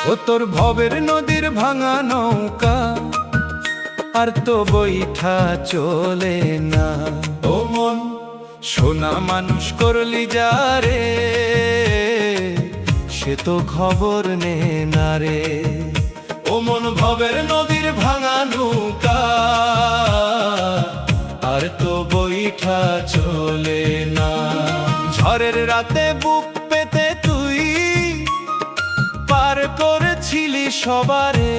ও তোর ভবের নদীর ভাঙা নৌকা আর তো বৈঠা চলে না। ও মন সোনা মানুষ করলি যারে, সে তো খবর নে না রে। ও মন ভবের নদীর ভাঙা নৌকা আর তো বৈঠা চলে না। ঝড়ের রাতে বুক পেতে তুই পার করেছিলি সবারে,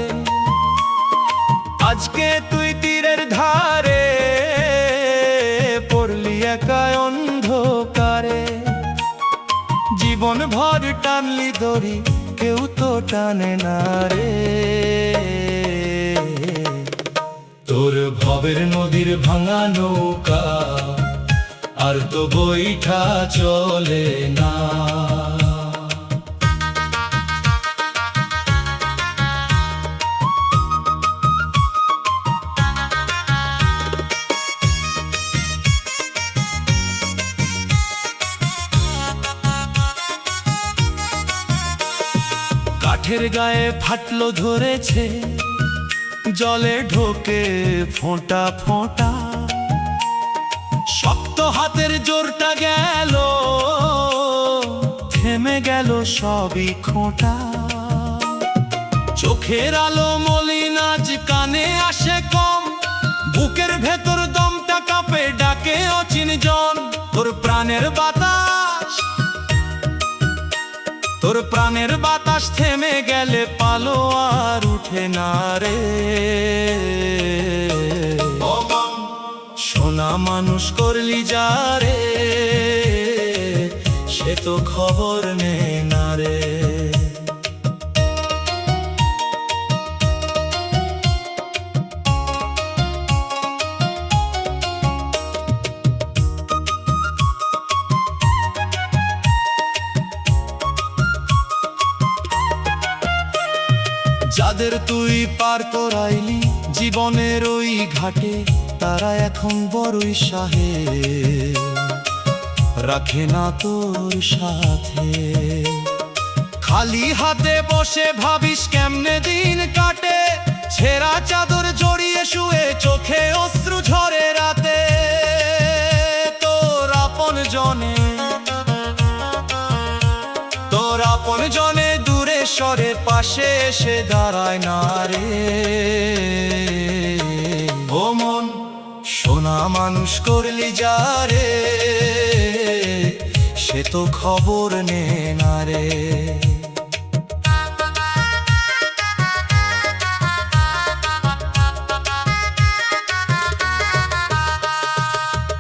আজকে তুই তীরের ধারে পড়লি একা অন্ধকারে। জীবন ভর টানলি দড়ি, কেউ তো টানে না রে। তোর ভবের নদীর ভাঙা নৌকা আর তো বৈঠা চলে না। কাঠের গায়ে ফাটলো ধরেছে, জলে ঢোকে ফোঁটা ফোঁটা। শক্ত হাতের জোরটা গেল, থেমে গেল সবই খোঁটা। চোখের আলো মলিন আজ কানে আসে কম, বুকের ভেতর দমটা কাঁপে ডাকে অচিন জন। তোর প্রাণের বাতাস, তোর প্রাণের বাতাস থেমে গেলে পালো আর উঠে না রে। সোনা মানুষ করলি যারে, সে তো খবর নে না রে। যাদের তুই পার করাইলি জীবনের ওই ঘাটে, তারা এখন বড়ই সাহে রাখে না তোর সাথে। খালি হাতে বসে ভাবিস কেমনে দিন কাটে, ছেঁড়া চাদর জড়িয়ে শুয়ে চোখে অশ্রু ঝরে রাতে। তোর আপন জনে, তোর আপন জনে দূরে সরে পাশে এসে দাঁড়ায় না রে। ও মন সোনা মানুষ করলি যারে, সে তো খবর নে না রে।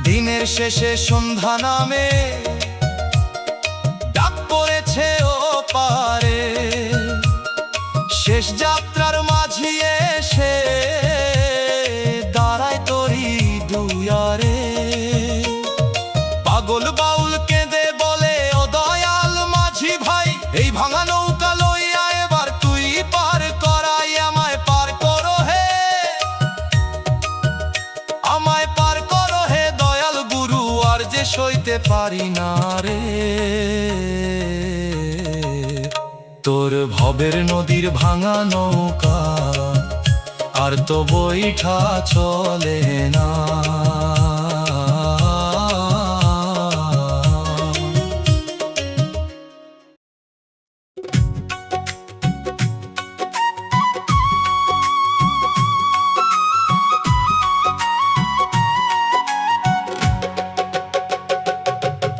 দিনের শেষে সন্ধ্যা নামে, ডাক পড়েছে ও পারে। শেষ যাত্রার মাঝি এসে দাঁড়ায় তোরি দুয়ারে। পাগল বাউল কেঁদে বলে ও দয়াল মাঝি ভাই, এই ভাঙা নৌকা লইয়া এবার তুই পার করাই আমায় পার করো হে, আমায় পার করো হে দয়াল গুরু, আর যে সইতে পারি না রে। তোর ভবের নদীর ভাঙা নৌকা আর তো বৈঠা চলে না।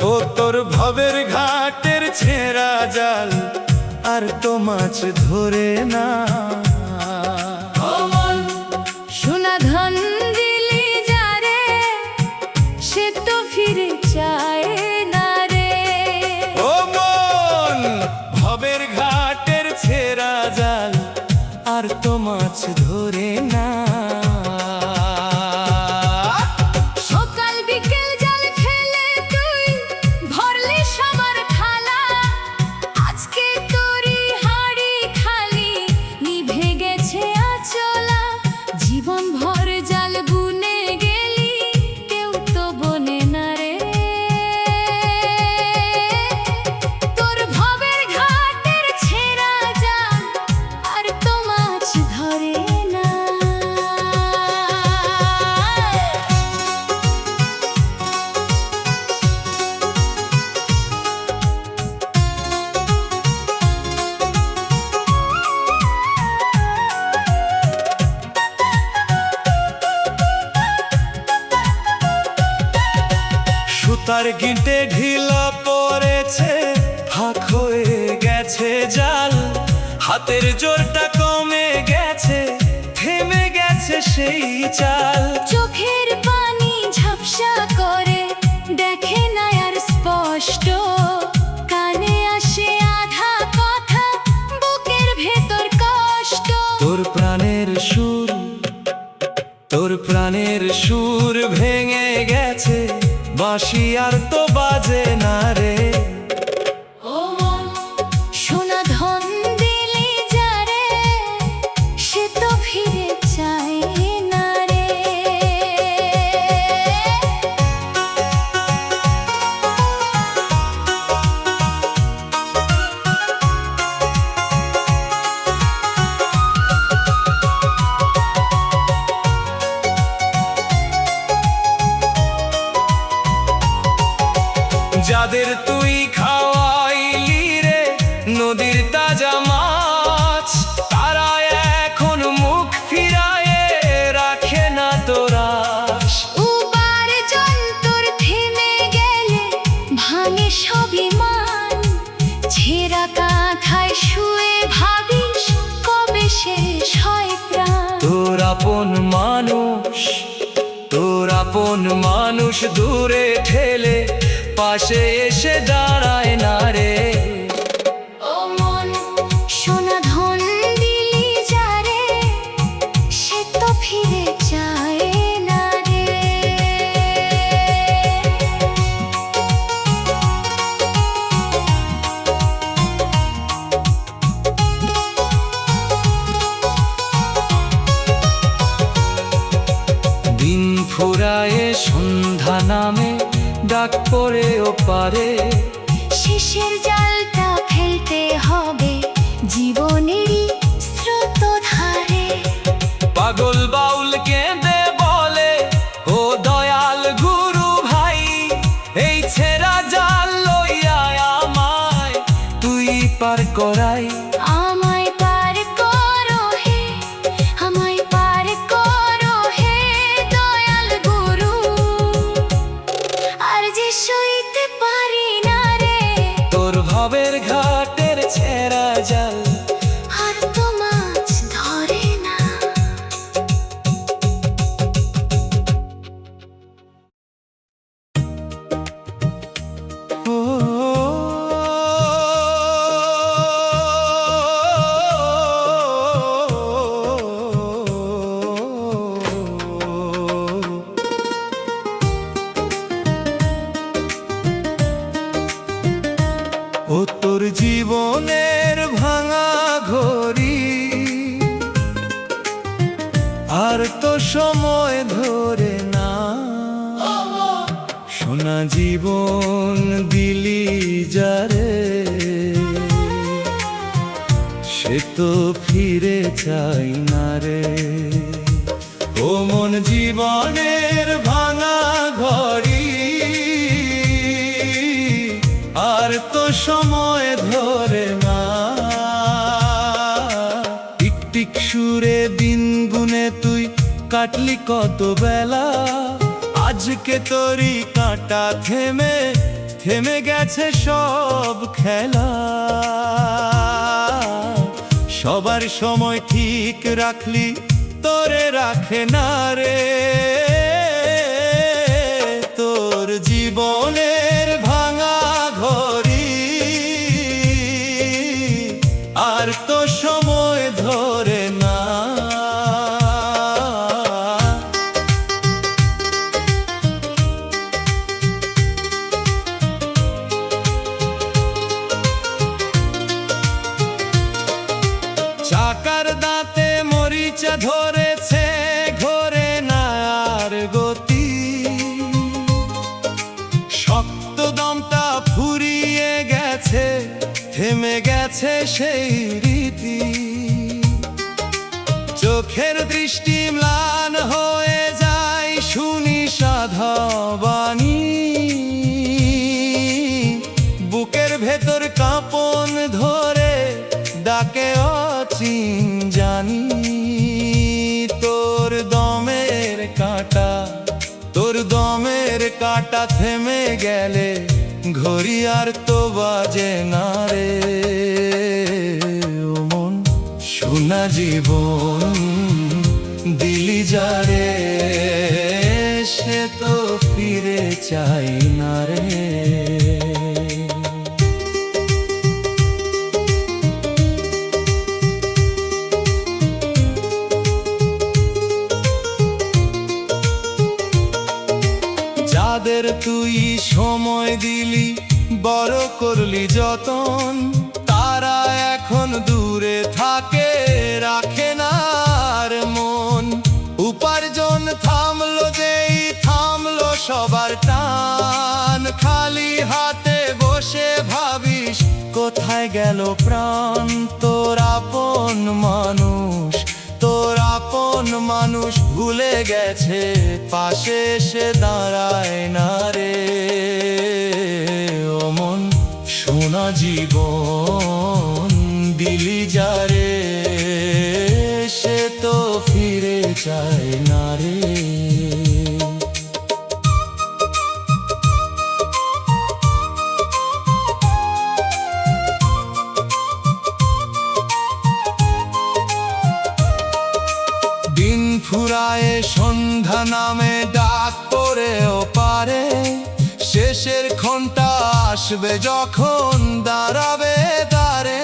ও তোর ভবের ঘাটের ছেঁড়া জাল আর তো মাছ ধরে না। সোনা ধন দিলি যারে, সে তো ফিরে চায় না রে। ও মন ভবের ঘাটের ছেঁড়া জাল আর তো মাছ ধরে না। সকাল বিকেল জাল ফেলে তুই ভরলি সবার খালা, আজকে তোরই হাড়ি খালি নিভে গেছে আচলা। জীবন ভর জাল বুনে গেলি, কেউ তো বনে না রে। তোর ভবের ঘাটের ছেঁড়া জাল গিঁটে ঢিলা পড়েছে, ফাঁক হয়ে গেছে জাল, হাতের জোরটা কমে গেছে, থেমে গেছে সেই চাল। চোখের পানি ঝাপসা করে, দেখে না আর স্পষ্ট, কানে আসে আধা কথা, বুকের ভেতর কষ্ট। তোর প্রাণের সুর ভেঙে গেছে, বাঁশি আর তো বাজে না রে। ও মন, সোনা ধন দিলি যারে, সে তো ফিরে চায় না রে। যাদের তুই খাওয়াইলি রে নদীর তাজা মাছ, তারা এখন মুখ ফিরায়ে রাখে না তোর আশ। উপার্জন তোর থেমে গেলে ভাঙে সবই মান, ছেঁড়া কাঁথায় শুয়ে ভাবিস কবে শেষ হয় প্রাণ। তোর আপন মানুষ দূরে ঠেলে পাশে এসে দাঁড়ায় না রে। ও মন, সোনা ধন দিলি যারে, সে তো ফিরে চায় না রে। দিন ফুরায়ে সন্ধ্যা নামে, ডাক পড়ে ওপারে, শেষের জালটা ফেলতে হবে জীবনেরই স্রোত ধারে। পাগল বাউল কেঁদে বলে, ও দয়াল গুরু ভাই, এই ছেঁড়া জাল লইয়া আমায় তুই পার করাই। আমায় পার করো হে, আমায় পার করো হে দয়াল গুরু, আর যে সইতে পারি না রে। তোর ভাবের ঘাটের ছেঁড়া জাল আর তো মাছ ধরে না। ও তোর জীবনের ভাঙা ঘড়ি, আর তো সময় ধরে না। সোনা জীবন দিলি যারে, সে তো ফিরে চাই না রে। ও মন, জীবনের ভাঙা ঘড়ি, আর তো সময় ধরে না। টিক টিক সুরে দিন গুনে তুই কাটলি কত বেলা, আজকে তোরই কাঁটা থেমে থেমে গেছে সব খেলা। সবার সময় ঠিক রাখলি, তোরে রাখে না রে। তোর জীবনের ভাঙা ঘড়ি, আর তো সময় ধরে না। চাকার দাঁতে মরিচা ধরেছে, ঘোরে না আর গতি, শক্ত দমটা ফুরিয়ে গেছে, থেমে গেছে সেই রীতি। চোখের দৃষ্টি ম্লান হয়ে যায়, শুনি সাধা বাণী, বুকের ভেতর কাঁপন ধরে ডাকে অচিন জানি। তোর দমের কাঁটা কাঁটা থেমে গেলে ঘড়ি আর তো বাজে না রে। ও মন সোনা জীবন দিলি যারে, সে তো ফিরে চাই না রে। যাদের তুই সময় দিলি, বড় করলি যতন, তারা এখন দূরে থাকে, রাখে না আর মন। উপার্জন থামলো যেই থামলো সবার টান, খালি হাতে বসে ভাবিস কোথায় গেল প্রাণ। তোর আপন মানুষ, তোর আপন মানুষ ভুলে গেছে, পাশে এসে দাঁড়ায় না রে। ও মন সোনা জীবন দিলি যারে, সে তো ফিরে চায় না রে। দিন ফুরায় সন্ধ্যা নামে ডাক পড়েও পারে, শেষের ঘন্টা আসবে যখন দাঁড়াবে দাঁড়ে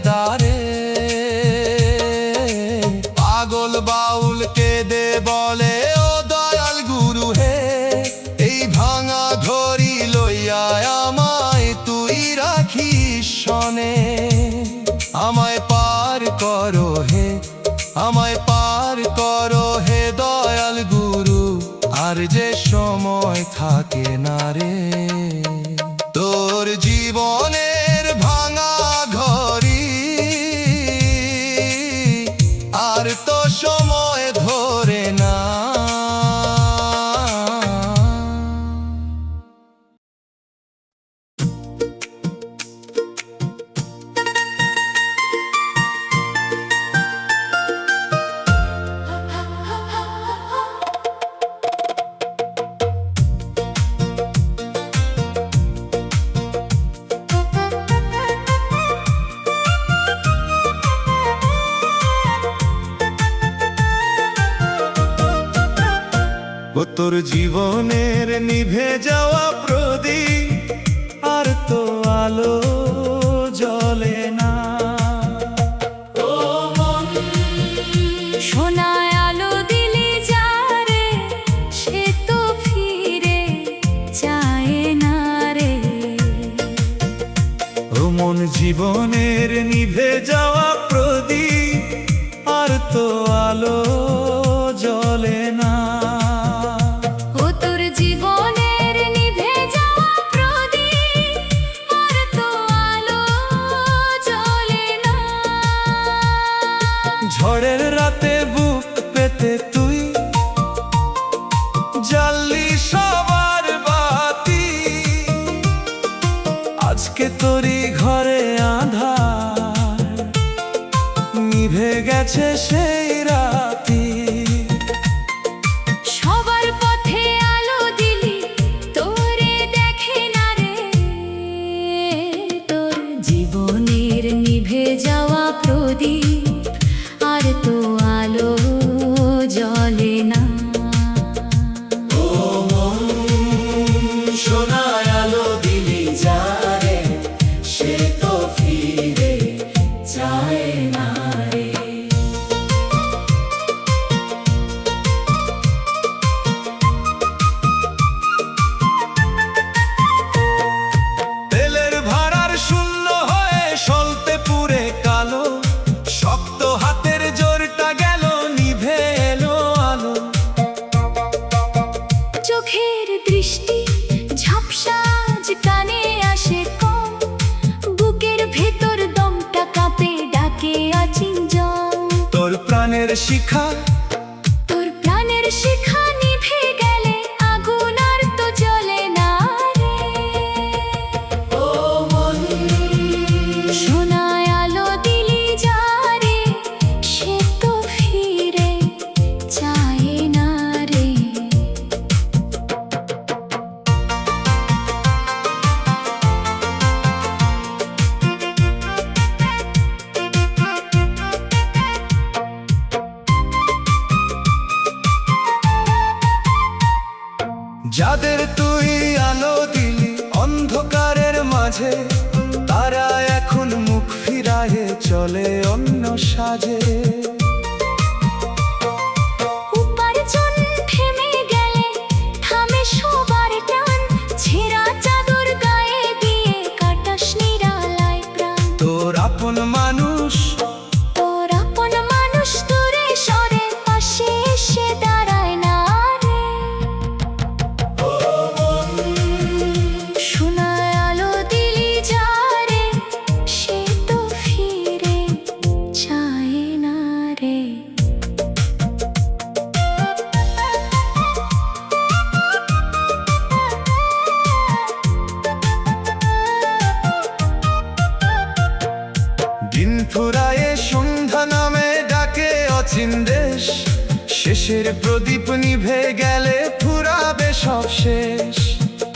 দাঁড়ে। পাগল বাউল কেঁদে বলে ও দয়াল গুরু হে, এই ভাঙা ঘড়ি লইয়া আমায় তুই রাখিস শনে। আমায় পার করো হে, আমায় পার করো হে দয়াল গুরু, আর যে সময় থাকে না রে। তোর জীবনের ভাঙা ঘড়ি আর তো সময় ধরে না। ও তোর জীবনের নিভে যাওয়া প্রদীপ আর তো আলো জ্বলে না। ও মন সোনায় আলো দিলি যারে, সে তো ফিরে চায় না রে। ও মন জীবনের নিভে যাওয়া প্রদীপ আর তো আলো জ্বলে না। ও তোর জীবনের নিভে যাওয়া প্রদীপ আর তো আলো জ্বলে না। ঝড়ের রাতে বুক পেতে তুই জ্বাললি সবার বাতি, আজকে তোরই ঘরে আঁধার নিভে গেছে সেই রাতি। সবার পথে আলো দিলি, তোরে দেখে না রে। তোর জীবনের নিভে যাওয়া প্রদীপ আর তো আলো জ্বলে না। ও মন সোনায় আলো দিলি যারে, সে তো ফিরে চায় না রে। তেলের ভাড়ার শূন্য হয়ে সলতে পুরে কালো, শক্ত হাতের জোরটা গেল নিভে এলো আলো। চোখের দৃষ্টি ঝাপসা আজ কানে আসে কম, বুকের ভেতর দমটা কাঁপে ডাকে অচিঞ্জন। তোর প্রাণের শিখা, তোর প্রাণের শিখা নিভে গেলে আগুন আর তো জ্বলে না রে। ও মন সোনায় আলো দিলি যারে, সে তো ফিরে চায় না রে। চলে অন্য সাজে। উপার্জন থেমে গেলে থামে সবার টান, ছেঁড়া চাদর গায়ে দিয়ে কাটাস নিরালায় প্রাণ। তোর আপন মানুষ দূরে সরে পাশে এসে দাঁড়ায় না রে। সোনায় আলো দিলি যারে, সে তো ফিরে যায় না রে। দিন ফুরায়ে সন্ধ্যা নামে ডাকে অচিন দেশ, শেষের প্রদীপ নিভে গেলে ফুরাবে সব শেষ।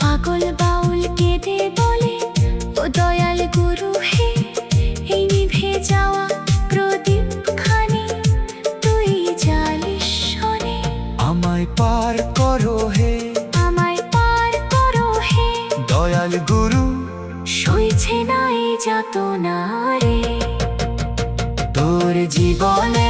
পাগল বাউল কেঁদে বলে, ও দয়াল গুরু হে, এই নিভে যাওয়া প্রদীপ খানি তুই জ্বালিস শোনে। আমায় পার করো হে, আমায় পার করো হে, দয়াল গুরু সইছে না এই যাতনা রে। তোর জীবনে